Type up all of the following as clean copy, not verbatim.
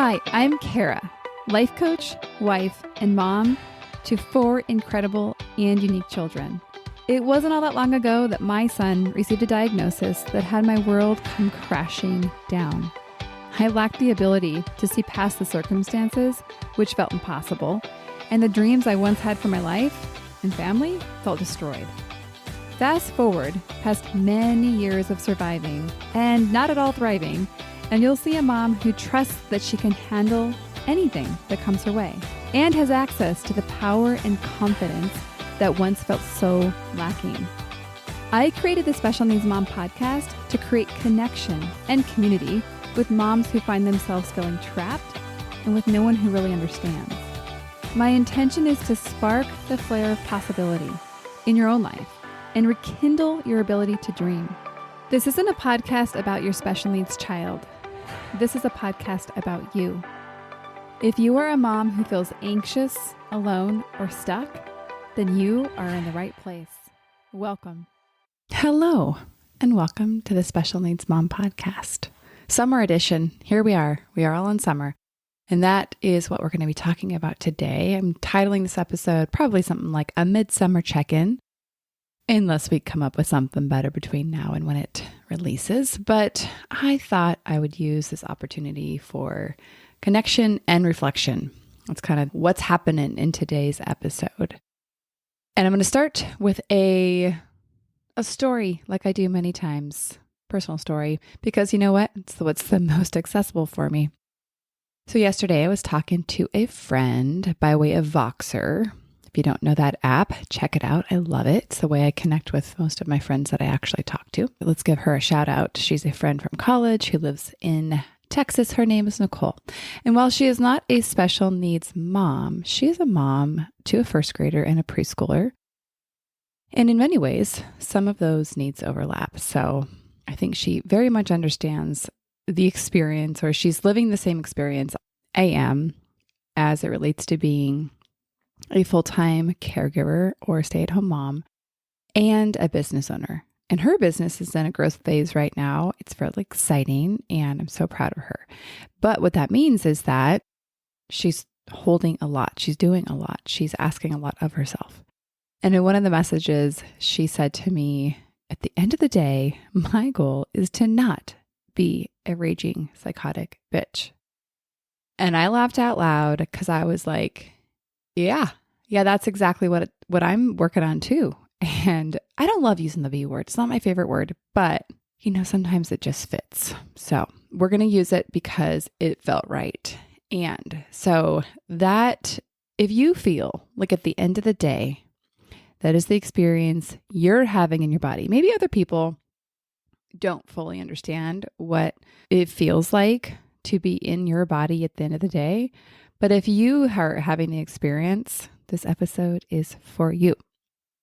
Hi, I'm Kara, life coach, wife, and mom to 4 incredible and unique children. It wasn't all that long ago that my son received a diagnosis that had my world come crashing down. I lacked the ability to see past the circumstances, which felt impossible, and the dreams I once had for my life and family felt destroyed. Fast forward past many years of surviving and not at all thriving, and you'll see a mom who trusts that she can handle anything that comes her way and has access to the power and confidence that once felt so lacking. I created the Special Needs Mom podcast to create connection and community with moms who find themselves feeling trapped and with no one who really understands. My intention is to spark the flare of possibility in your own life and rekindle your ability to dream. This isn't a podcast about your special needs child. This is a podcast about you. If you are a mom who feels anxious, alone, or stuck, then you are in the right place. Welcome. Hello, and welcome to the Special Needs Mom podcast. Summer edition. Here we are. We are all in summer. And that is what we're going to be talking about today. I'm titling this episode probably something like a Midsummer Check In, unless we come up with something better between now and when it releases. But I thought I would use this opportunity for connection and reflection. That's kind of what's happening in today's episode. And I'm going to start with a story like I do many times, personal story, because you know what? It's what's the most accessible for me. So yesterday I was talking to a friend by way of Voxer. If you don't know that app, check it out. I love it. It's the way I connect with most of my friends that I actually talk to. Let's give her a shout out. She's a friend from college who lives in Texas. Her name is Nicole. And while she is not a special needs mom, she is a mom to a first grader and a preschooler. And in many ways, some of those needs overlap. So I think she very much understands the experience, or she's living the same experience I am as it relates to being a full-time caregiver or stay-at-home mom and a business owner. And her business is in a growth phase right now. It's fairly exciting, and I'm so proud of her. But what that means is that she's holding a lot. She's doing a lot. She's asking a lot of herself. And in one of the messages, she said to me, at the end of the day, my goal is to not be a raging psychotic bitch. And I laughed out loud because I was like, yeah, that's exactly what I'm working on too. And I don't love using the B word. It's not my favorite word, but sometimes it just fits. So we're going to use it because it felt right. And so that if you feel like at the end of the day, that is the experience you're having in your body, maybe other people don't fully understand what it feels like to be in your body at the end of the day. But if you are having the experience, this episode is for you.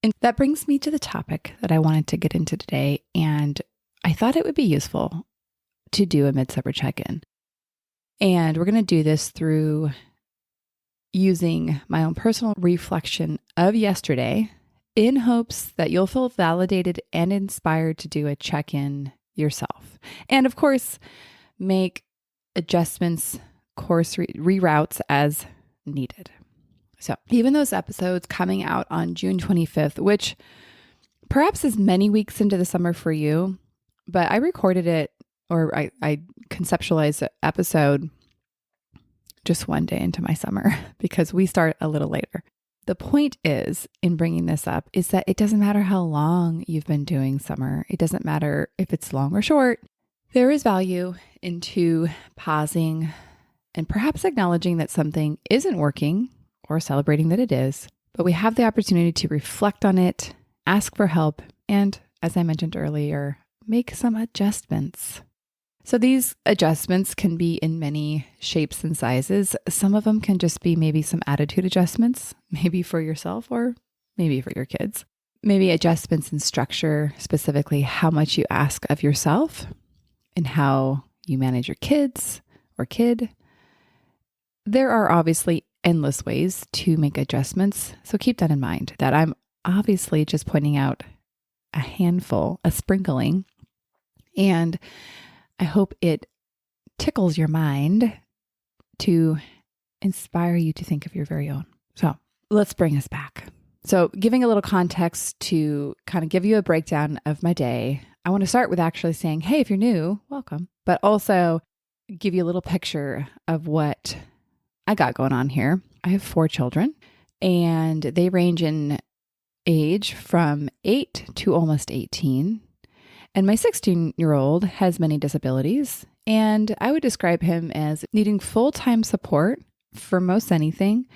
And that brings me to the topic that I wanted to get into today. And I thought it would be useful to do a Midsummer Check In. And we're going to do this through using my own personal reflection of yesterday in hopes that you'll feel validated and inspired to do a check-in yourself. And of course, make adjustments, course reroutes as needed. So even those episodes coming out on June 25th, which perhaps is many weeks into the summer for you, but I recorded it, or I conceptualized the episode just one day into my summer because we start a little later. The point is, in bringing this up, is that it doesn't matter how long you've been doing summer. It doesn't matter if it's long or short. There is value into pausing and perhaps acknowledging that something isn't working or celebrating that it is, but we have the opportunity to reflect on it, ask for help, and, as I mentioned earlier, make some adjustments. So these adjustments can be in many shapes and sizes. Some of them can just be maybe some attitude adjustments, maybe for yourself or maybe for your kids. Maybe adjustments in structure, specifically how much you ask of yourself and how you manage your kids or kid. There are obviously endless ways to make adjustments. So keep that in mind, that I'm obviously just pointing out a handful, a sprinkling, and I hope it tickles your mind to inspire you to think of your very own. So let's bring us back. So giving a little context to kind of give you a breakdown of my day, I want to start with actually saying, hey, if you're new, welcome, but also give you a little picture of what I got going on here. I have 4 children, and they range in age from 8 to almost 18. And my 16-year-old has many disabilities, and I would describe him as needing full-time support for most anything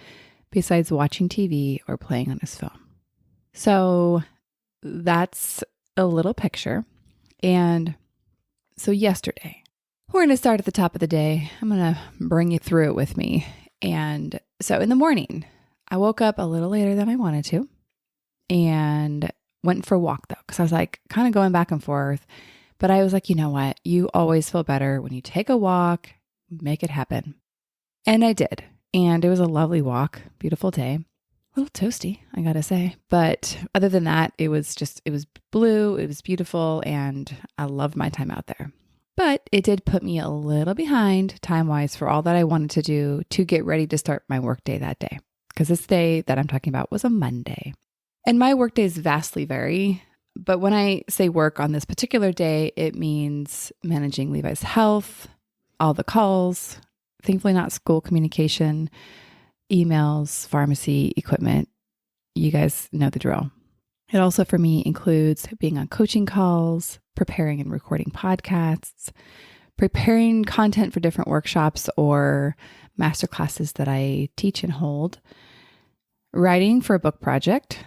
besides watching TV or playing on his phone. So that's a little picture. And so yesterday, we're going to start at the top of the day. I'm going to bring you through it with me. And so in the morning, I woke up a little later than I wanted to and went for a walk though, because I was like kind of going back and forth. But I was like, you know what? You always feel better when you take a walk, make it happen. And I did. And it was a lovely walk, beautiful day, a little toasty, I gotta say. But other than that, it was blue, it was beautiful, and I loved my time out there. But it did put me a little behind time-wise for all that I wanted to do to get ready to start my workday that day. Because this day that I'm talking about was a Monday. And my workdays vastly vary. But when I say work on this particular day, it means managing Levi's health, all the calls, thankfully not school communication, emails, pharmacy, equipment. You guys know the drill. It also for me includes being on coaching calls, preparing and recording podcasts, preparing content for different workshops or masterclasses that I teach and hold, writing for a book project.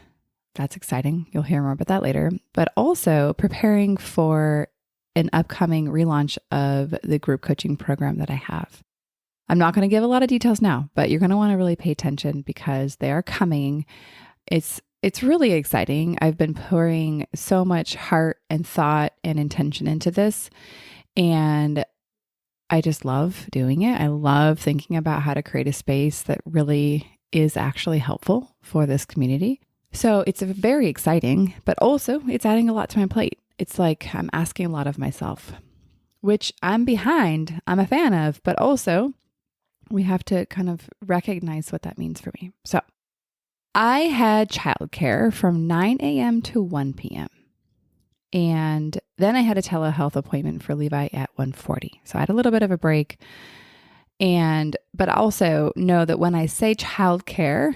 That's exciting. You'll hear more about that later. But also preparing for an upcoming relaunch of the group coaching program that I have. I'm not going to give a lot of details now, but you're going to want to really pay attention because they are coming. It's really exciting. I've been pouring so much heart and thought and intention into this, and I just love doing it. I love thinking about how to create a space that really is actually helpful for this community. So it's very exciting, but also it's adding a lot to my plate. It's like I'm asking a lot of myself, which I'm behind, I'm a fan of, but also we have to kind of recognize what that means for me. So I had childcare from 9 a.m. to 1 p.m. And then I had a telehealth appointment for Levi at 1:40. So I had a little bit of a break. But also know that when I say childcare,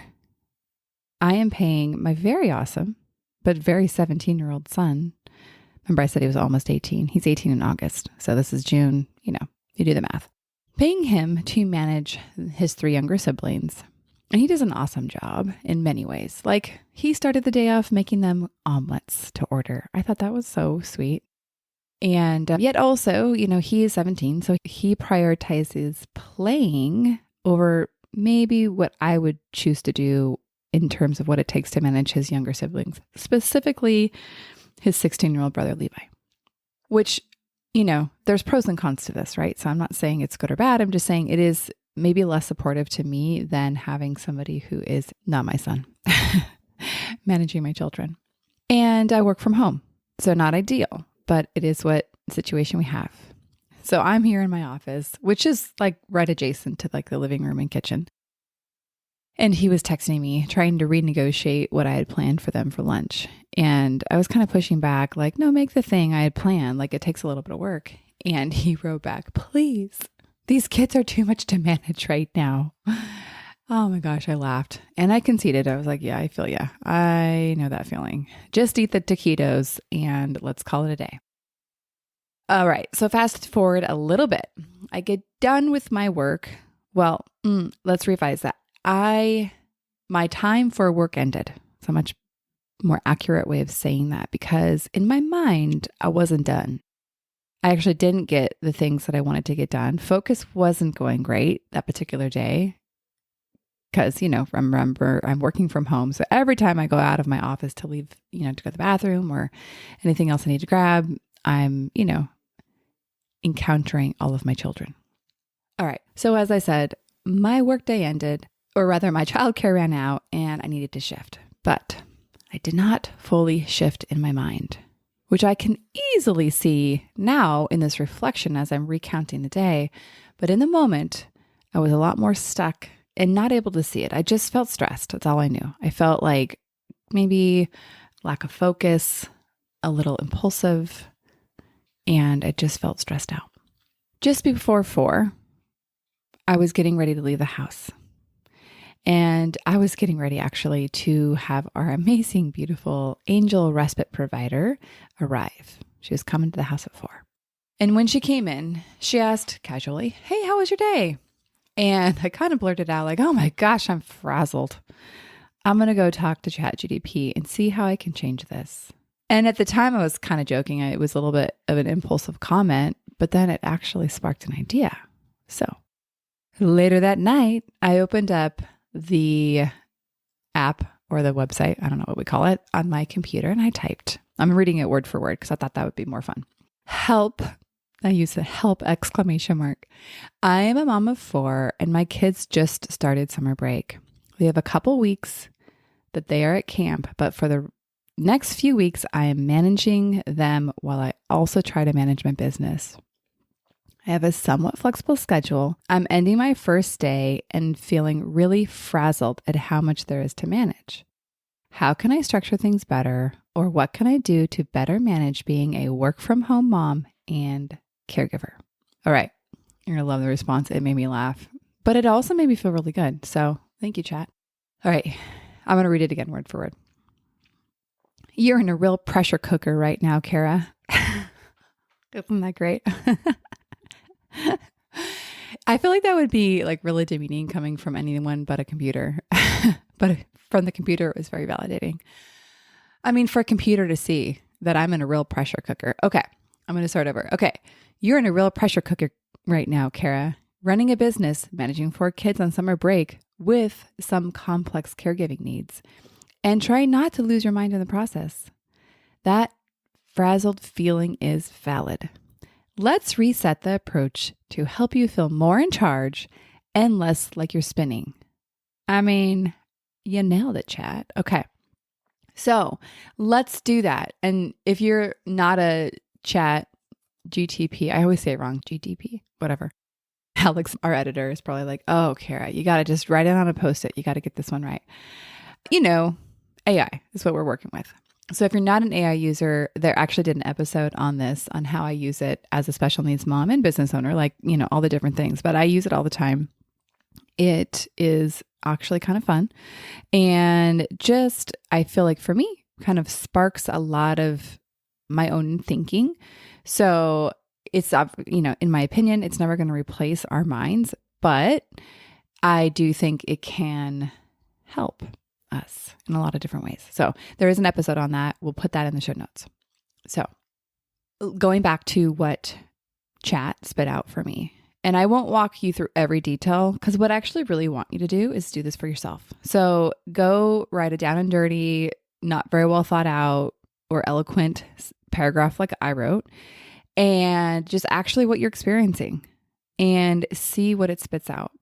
I am paying my very awesome, but very 17-year-old son. Remember I said he was almost 18. He's 18 in August. So this is June, you do the math. Paying him to manage his 3 younger siblings. And he does an awesome job in many ways. Like he started the day off making them omelets to order. I thought that was so sweet. And yet also, he is 17. So he prioritizes playing over maybe what I would choose to do in terms of what it takes to manage his younger siblings, specifically his 16-year-old brother, Levi, which, there's pros and cons to this, right? So I'm not saying it's good or bad. I'm just saying it is maybe less supportive to me than having somebody who is not my son managing my children. And I work from home. So not ideal, but it is what situation we have. So I'm here in my office, which is like right adjacent to like the living room and kitchen. And he was texting me, trying to renegotiate what I had planned for them for lunch. And I was kind of pushing back, like, no, make the thing I had planned. Like, it takes a little bit of work. And he wrote back, please, these kids are too much to manage right now. Oh my gosh, I laughed. And I conceded. I was like, yeah, I feel ya. I know that feeling. Just eat the taquitos and let's call it a day. All right. So fast forward a little bit. I get done with my work. Well, let's revise that. My time for work ended. It's a much more accurate way of saying that because in my mind, I wasn't done. I actually didn't get the things that I wanted to get done. Focus wasn't going great that particular day because, remember, I'm working from home. So every time I go out of my office to leave, to go to the bathroom or anything else I need to grab, I'm, encountering all of my children. All right. So as I said, my workday ended. Or rather, my childcare ran out and I needed to shift. But I did not fully shift in my mind, which I can easily see now in this reflection as I'm recounting the day. But in the moment, I was a lot more stuck and not able to see it. I just felt stressed. That's all I knew. I felt like maybe lack of focus, a little impulsive, and I just felt stressed out. Just before 4, I was getting ready to leave the house. And I was getting ready actually to have our amazing, beautiful angel respite provider arrive. She was coming to the house at 4. And when she came in, she asked casually, "Hey, how was your day?" And I kind of blurted out like, "Oh my gosh, I'm frazzled. I'm going to go talk to ChatGPT and see how I can change this." And at the time I was kind of joking. It was a little bit of an impulsive comment, but then it actually sparked an idea. So later that night, I opened up the app or the website, I don't know what we call it, on my computer, and I typed. I'm reading it word for word because I thought that would be more fun. Help. I use the help exclamation mark. I am a mom of 4 and my kids just started summer break. We have a couple weeks that they are at camp, but for the next few weeks, I am managing them while I also try to manage my business. I have a somewhat flexible schedule. I'm ending my first day and feeling really frazzled at how much there is to manage. How can I structure things better, or what can I do to better manage being a work from home mom and caregiver? All right. You're going to love the response. It made me laugh, but it also made me feel really good. So thank you, chat. All right. I'm going to read it again word for word. You're in a real pressure cooker right now, Kara. Isn't that great? I feel like that would be like really demeaning coming from anyone but a computer. But from the computer, it was very validating. I mean, for a computer to see that I'm in a real pressure cooker. Okay, I'm going to start over. Okay, you're in a real pressure cooker right now, Kara. Running a business, managing 4 kids on summer break with some complex caregiving needs. And try not to lose your mind in the process. That frazzled feeling is valid. Let's reset the approach to help you feel more in charge and less like you're spinning. I mean, you nailed it, chat. Okay. So let's do that. And if you're not a chat GTP, I always say it wrong, GTP, whatever. Alex, our editor, is probably like, "Oh, Kara, you got to just write it on a Post-it. You got to get this one right." You know, AI is what we're working with. So if you're not an AI user, there actually did an episode on this, on how I use it as a special needs mom and business owner, like, all the different things, but I use it all the time. It is actually kind of fun. And just, I feel like for me, kind of sparks a lot of my own thinking. So it's, in my opinion, it's never going to replace our minds, but I do think it can help us in a lot of different ways. So there is an episode on that. We'll put that in the show notes. So going back to what chat spit out for me, and I won't walk you through every detail because what I actually really want you to do is do this for yourself. So go write a down and dirty, not very well thought out or eloquent paragraph like I wrote, and just actually what you're experiencing and see what it spits out.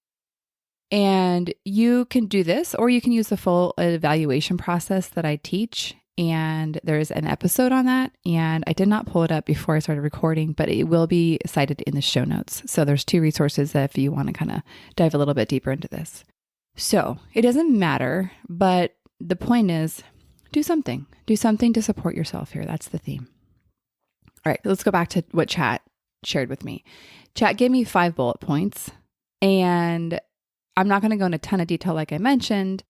And you can do this, or you can use the full evaluation process that I teach. And there's an episode on that. And I did not pull it up before I started recording, but it will be cited in the show notes. So there's 2 resources if you want to kind of dive a little bit deeper into this. So it doesn't matter, but the point is do something. Do something to support yourself here. That's the theme. All right, let's go back to what chat shared with me. Chat gave me 5 bullet points, and I'm not going to go into a ton of detail like I mentioned,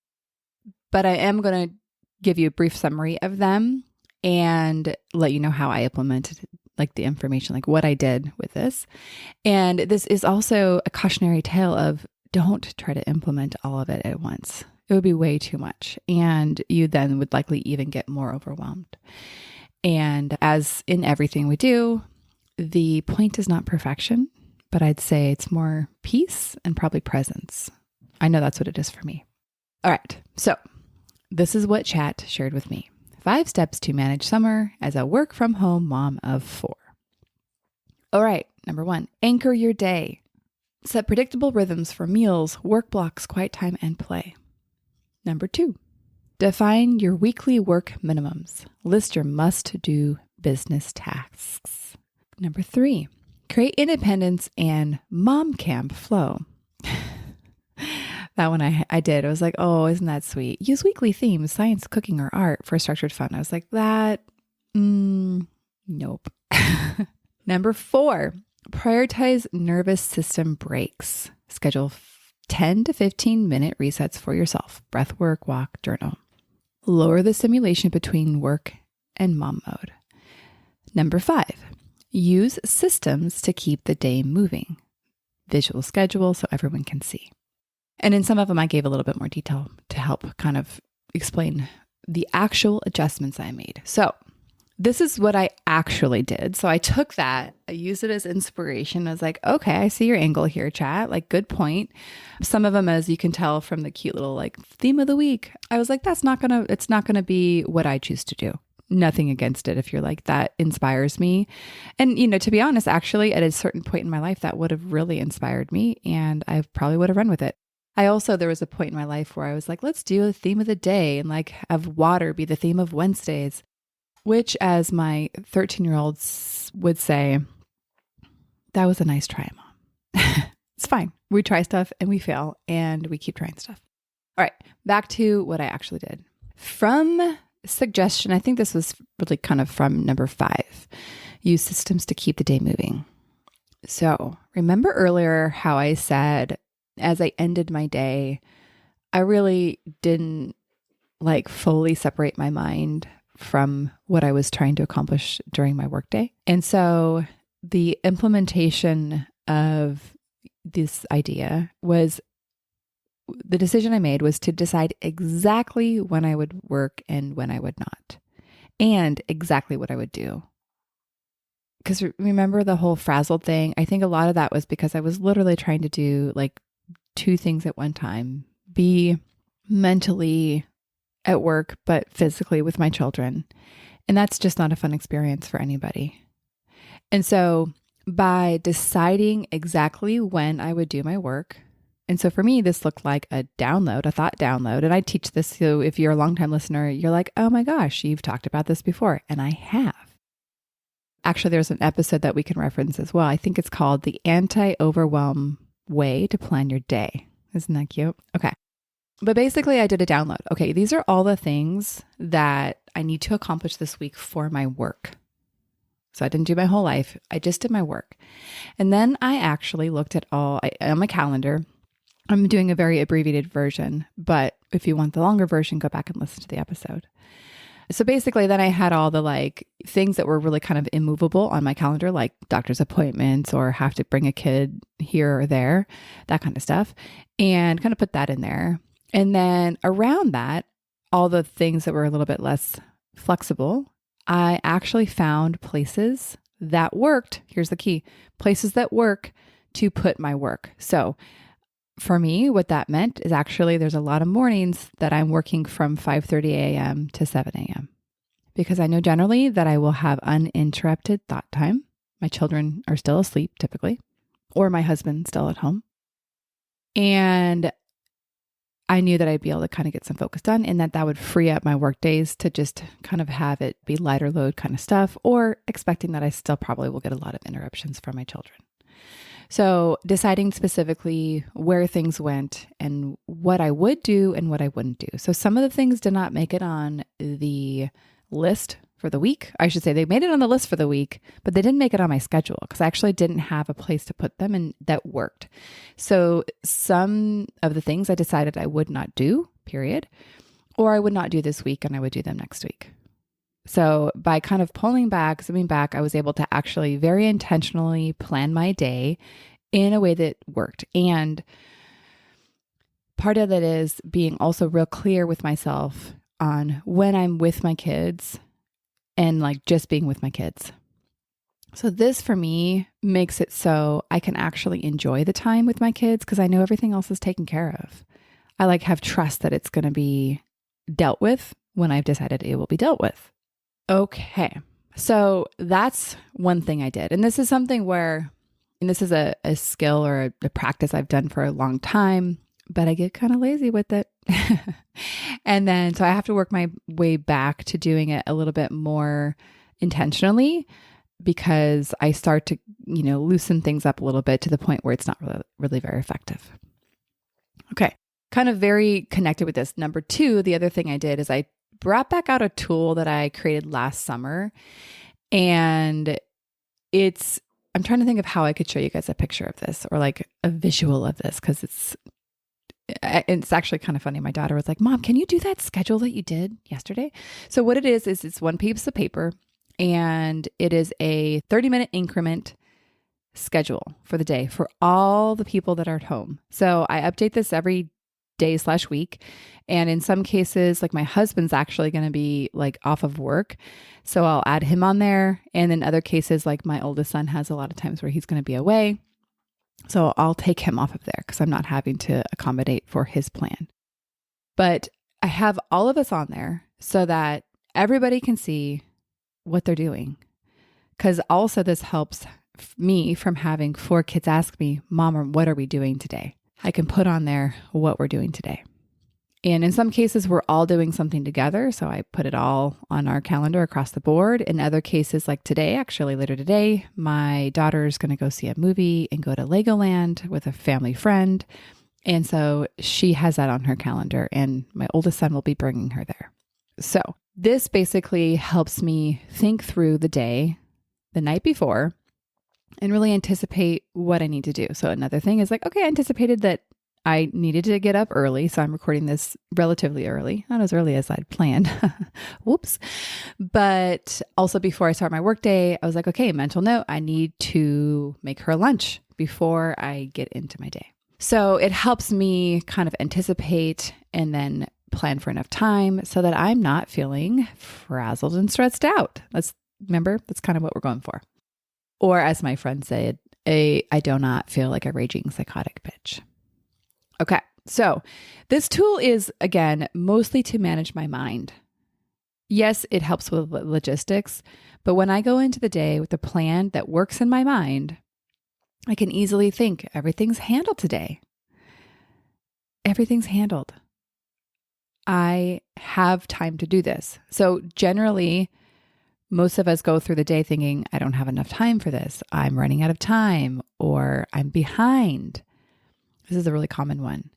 but I am going to give you a brief summary of them and let you know how I implemented like the information, like what I did with this. And this is also a cautionary tale of don't try to implement all of it at once. It would be way too much. And you then would likely even get more overwhelmed. And as in everything we do, the point is not perfection, but I'd say it's more peace and probably presence. I know that's what it is for me. All right. So this is what chat shared with me. 5 steps to manage summer as a work from home mom of 4. All right. Number 1, anchor your day. Set predictable rhythms for meals, work blocks, quiet time, and play. Number 2, define your weekly work minimums. List your must-do business tasks. Number 3, create independence and mom camp flow. That one I did. I was like, oh, isn't that sweet? Use weekly themes, science, cooking, or art for structured fun. I was like, nope. Number 4, prioritize nervous system breaks. Schedule 10 to 15 minute resets for yourself. Breath work, walk, journal. Lower the simulation between work and mom mode. Number 5, use systems to keep the day moving. Visual schedule so everyone can see. And in some of them, I gave a little bit more detail to help kind of explain the actual adjustments I made. So this is what I actually did. So I took that, I used it as inspiration. I was like, okay, I see your angle here, chat. Like, good point. Some of them, as you can tell from the cute little like theme of the week, I was like, it's not gonna be what I choose to do. Nothing against it if you're like, that inspires me. And, to be honest, actually, at a certain point in my life, that would have really inspired me and I probably would have run with it. There was a point in my life where I was like, let's do a theme of the day and like have water be the theme of Wednesdays, which, as my 13-year-old would say, that was a nice try, Mom. It's fine. We try stuff and we fail and we keep trying stuff. All right, back to what I actually did. From suggestion, I think this was really kind of from number 5, use systems to keep the day moving. So remember earlier how I said, as I ended my day, I really didn't like fully separate my mind from what I was trying to accomplish during my workday. And so the implementation of this idea was, the decision I made was to decide exactly when I would work and when I would not, and exactly what I would do. Because remember the whole frazzled thing? I think a lot of that was because I was literally trying to do like 2 things at one time, be mentally at work, but physically with my children. And that's just not a fun experience for anybody. And so by deciding exactly when I would do my work, and so for me, this looked like a thought download. And I teach this. So if you're a longtime listener, you're like, oh my gosh, you've talked about this before. And I have. Actually, there's an episode that we can reference as well. I think it's called The Anti-Overwhelm Way to Plan Your Day. Isn't that cute? Okay. But basically, I did a download. Okay, these are all the things that I need to accomplish this week for my work. So I didn't do my whole life. I just did my work. And then I actually looked at on my calendar. I'm doing a very abbreviated version, but if you want the longer version, go back and listen to the episode. So basically, then I had all the like things that were really kind of immovable on my calendar, like doctor's appointments or have to bring a kid here or there, that kind of stuff, and kind of put that in there. And then around that, all the things that were a little bit less flexible, I actually found places that worked. Here's the key: places that work to put my work. So for me, what that meant is actually there's a lot of mornings that I'm working from 5:30 a.m. to 7 a.m. because I know generally that I will have uninterrupted thought time. My children are still asleep typically, or my husband's still at home. And I knew that I'd be able to kind of get some focus done and that would free up my work days to just kind of have it be lighter load kind of stuff, or expecting that I still probably will get a lot of interruptions from my children. So deciding specifically where things went and what I would do and what I wouldn't do. So some of the things did not make it on the list for the week. I should say they made it on the list for the week, but they didn't make it on my schedule because I actually didn't have a place to put them and that worked. So some of the things I decided I would not do, period, or I would not do this week and I would do them next week. So by kind of zooming back, I was able to actually very intentionally plan my day in a way that worked. And part of it is being also real clear with myself on when I'm with my kids and like just being with my kids. So this for me makes it so I can actually enjoy the time with my kids because I know everything else is taken care of. I like have trust that it's going to be dealt with when I've decided it will be dealt with. Okay, so that's one thing I did. And this is something where, and this is a skill or a practice I've done for a long time, but I get kind of lazy with it. And then, so I have to work my way back to doing it a little bit more intentionally because I start to, loosen things up a little bit to the point where it's not really very effective. Okay. kind of very connected with this. Number two, the other thing I did is I brought back out a tool that I created last summer. And I'm trying to think of how I could show you guys a picture of this or like a visual of this, because it's actually kind of funny. My daughter was like, Mom, can you do that schedule that you did yesterday? So what it is it's one piece of paper, and it is a 30-minute increment schedule for the day for all the people that are at home. So I update this every day/week. And in some cases, like my husband's actually going to be like off of work. So I'll add him on there. And in other cases, like my oldest son has a lot of times where he's going to be away. So I'll take him off of there because I'm not having to accommodate for his plan. But I have all of us on there so that everybody can see what they're doing. Because also this helps me from having 4 kids ask me, Mom, what are we doing today? I can put on there what we're doing today. And in some cases, we're all doing something together. So I put it all on our calendar across the board. In other cases, like today, actually later today, my daughter is going to go see a movie and go to Legoland with a family friend. And so she has that on her calendar, and my oldest son will be bringing her there. So this basically helps me think through the day, the night before, and really anticipate what I need to do. So another thing is like, okay, I anticipated that I needed to get up early. So I'm recording this relatively early, not as early as I'd planned. Whoops. But also before I start my workday, I was like, okay, mental note, I need to make her lunch before I get into my day. So it helps me kind of anticipate and then plan for enough time so that I'm not feeling frazzled and stressed out. Remember, that's kind of what we're going for. Or as my friend said, I do not feel like a raging psychotic bitch. Okay, so this tool is, again, mostly to manage my mind. Yes, it helps with logistics, but when I go into the day with a plan that works in my mind, I can easily think everything's handled today. Everything's handled. I have time to do this. So generally, most of us go through the day thinking, I don't have enough time for this. I'm running out of time, or I'm behind. This is a really common one.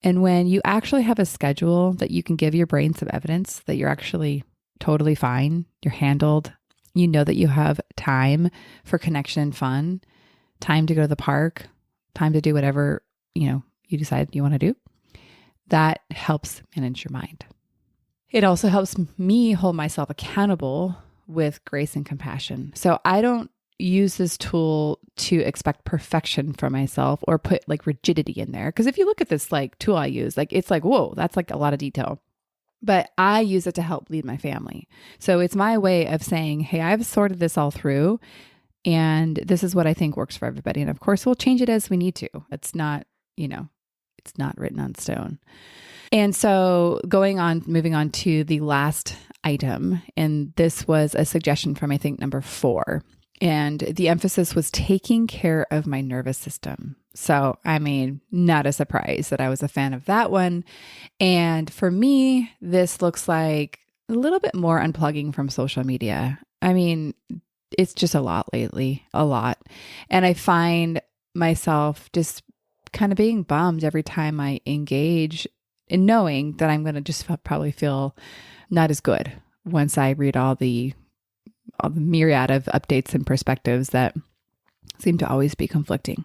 And when you actually have a schedule that you can give your brain some evidence that you're actually totally fine, you're handled, you know that you have time for connection and fun, time to go to the park, time to do whatever, you decide you want to do, that helps manage your mind. It also helps me hold myself accountable with grace and compassion. So I don't use this tool to expect perfection from myself or put like rigidity in there. Because if you look at this like tool I use, like it's like, whoa, that's like a lot of detail. But I use it to help lead my family. So it's my way of saying, hey, I've sorted this all through, and this is what I think works for everybody. And of course, we'll change it as we need to. It's not, it's not written on stone. And so moving on to the last item, and this was a suggestion from, I think, number 4. And the emphasis was taking care of my nervous system. So, not a surprise that I was a fan of that one. And for me, this looks like a little bit more unplugging from social media. It's just a lot lately, a lot. And I find myself just kind of being bummed every time I engage in knowing that I'm going to just probably feel not as good once I read all the myriad of updates and perspectives that seem to always be conflicting.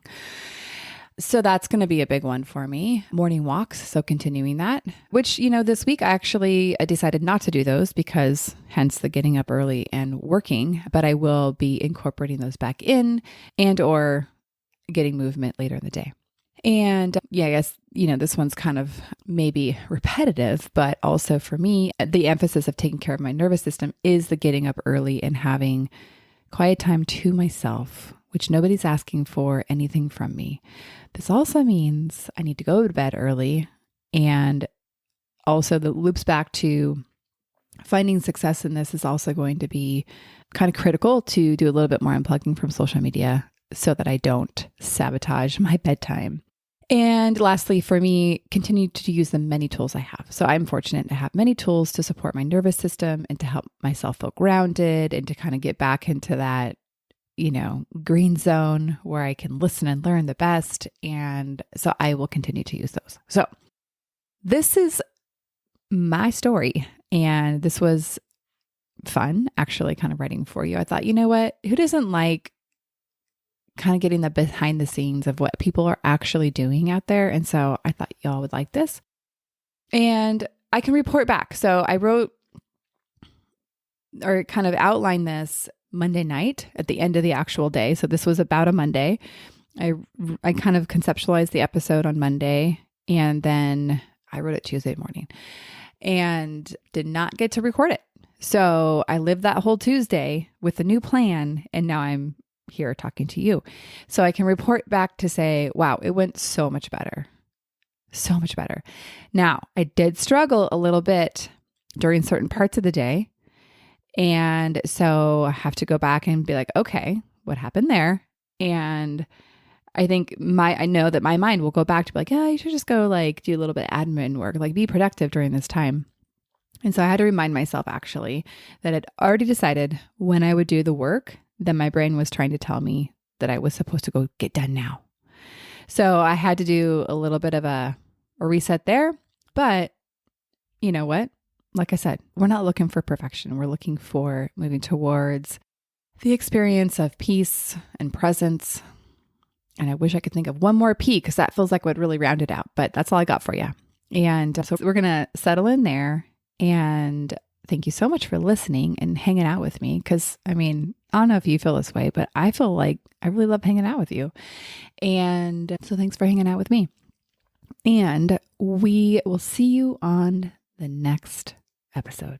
So that's going to be a big one for me. Morning walks. So continuing that, which, this week I actually decided not to do those because hence the getting up early and working, but I will be incorporating those back in and or getting movement later in the day. And I guess, this one's kind of maybe repetitive, but also for me, the emphasis of taking care of my nervous system is the getting up early and having quiet time to myself, which nobody's asking for anything from me. This also means I need to go to bed early, and also the loops back to finding success in this is also going to be kind of critical to do a little bit more unplugging from social media so that I don't sabotage my bedtime. And lastly, for me, continue to use the many tools I have. So I'm fortunate to have many tools to support my nervous system and to help myself feel grounded and to kind of get back into that, green zone where I can listen and learn the best. And so I will continue to use those. So this is my story. And this was fun, actually, kind of writing for you. I thought, you know what? Who doesn't like kind of getting the behind the scenes of what people are actually doing out there? And so I thought y'all would like this. And I can report back. So I wrote or kind of outlined this Monday night at the end of the actual day. So this was about a Monday. I kind of conceptualized the episode on Monday, and then I wrote it Tuesday morning and did not get to record it. So I lived that whole Tuesday with a new plan, and now I'm here talking to you. So I can report back to say, wow, it went so much better. So much better. Now, I did struggle a little bit during certain parts of the day. And so I have to go back and be like, okay, what happened there? And I think I know that my mind will go back to be like, yeah, you should just go like do a little bit of admin work, like be productive during this time. And so I had to remind myself actually that I'd already decided when I would do the work, then my brain was trying to tell me that I was supposed to go get done now. So I had to do a little bit of a reset there. But you know what? Like I said, we're not looking for perfection. We're looking for moving towards the experience of peace and presence. And I wish I could think of one more P because that feels like what really round it out. But that's all I got for you. And so we're going to settle in there. And thank you so much for listening and hanging out with me. Because I mean, I don't know if you feel this way, but I feel like I really love hanging out with you. And so thanks for hanging out with me. And we will see you on the next episode.